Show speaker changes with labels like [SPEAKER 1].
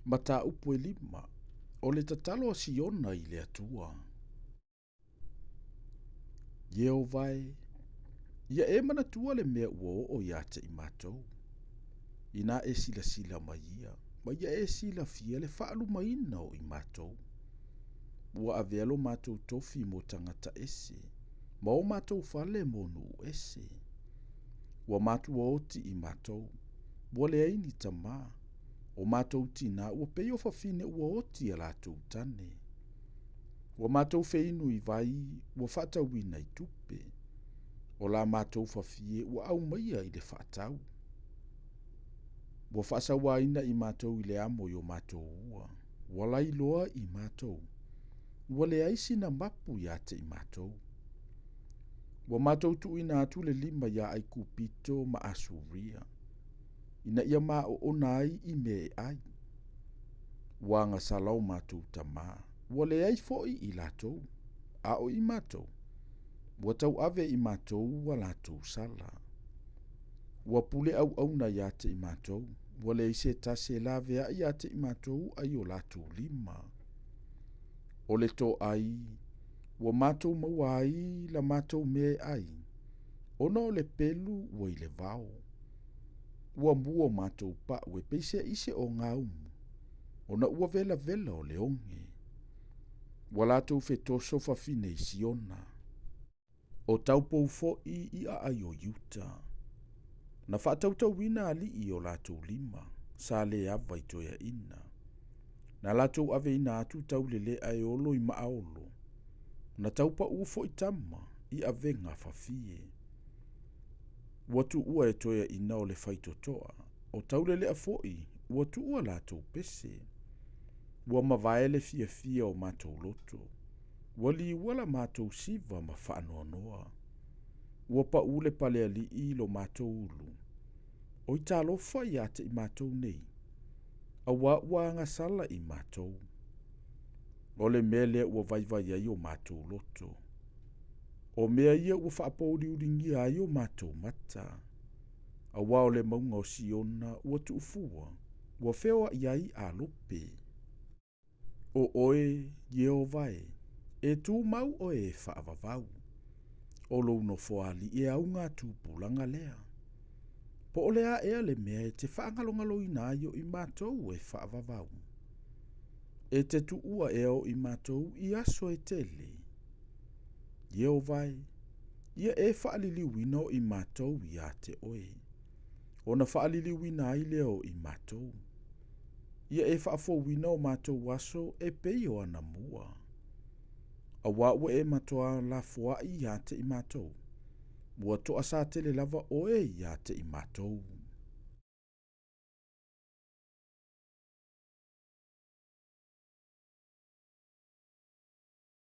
[SPEAKER 1] Mata upu e lima, o le tatalo a siona i le atua. Ieo vai, ia e mana tua le mea ua o ia te i mātou. Ina e sila sila mai ia, ma ia e sila fia le whaalu maina o i mātou. Ua avelo mātou tofi mo tangata ese, ma o mātou fale mo nu ese. Ua mātua oti i mātou, ua le aini tamā, o mātou tina ua peo fafine ua oti a lātou tane. Ua mātou feinu i vai, ua whatauina i tupe. O la mātou fafie ua au maia i le whaatau. Ua whaasawaina i mātou i le amo i o mātou ua. Ua lailoa i mātou. Ua le aisina mapu ia te i mātou. Ua mātou tuina atu le lima ia ai kupito ma asuria. Ina ia maa o ona ai i me ai. Ua anga salau mātou tamā. Ua le ai foi i lātou. A o i mātou. Ua tau ave i mātou ua lātou sala. Ua pule au au na ia te i mātou. Ua le ise tase la vea ia te i mātou ai o lātou lima. O le to ai. Ua mātou maua ai la mātou me ai. Ona o le pelu ua i le vao. Ua mua mātou pa ue peise ise o ngā umu. Ona ua vela vela o le onge. Ua lātou fetoso fafine i siona. O taupou fo'i i a ai o yuta. Na whaatautau wina ali i o lātou lima. Sa le ava i toia ina. Na lātou ave ina atu tau lele ai olo i maaolo. Na taupa ufo i tama i avenga fafie. Watu ua e toia ina o le whaitotoa. O taulele a fo'i, watu ua lātou pese. Ua mawaele fia fia o mātou loto. Wali wala mātou siva ma whaanoa noa. Ua pa ule pale ali i lo mātou ulu. O i tālofa i ate i mātou nei. A ua anga sala i mātou. O le mele ua vaivai ai o mātou loto. O mea ia ua whaapauri uringi ai o mātou mata. A o le maunga o siona ua tuufua. Ua whewa iai a lope. O oe, ieo vai. E tu mau o e whaavavau. O lo no foali e au ngā tūpulanga lea. Po o lea ea le mea e te whaangalongalo ina aio i mātou e whaavavau. E te tu ua eo i mātou i aso e tele. Ieo vai, ia e whaaliliwina o i mātou i a te oe. O na whaaliliwina ai leo i mātou. Ia e whaafowina o mātou aso e peio ana mua. A wawe e matoa la fua i a te i mātou. Mua toa sa tele lava oe i a te i mātou.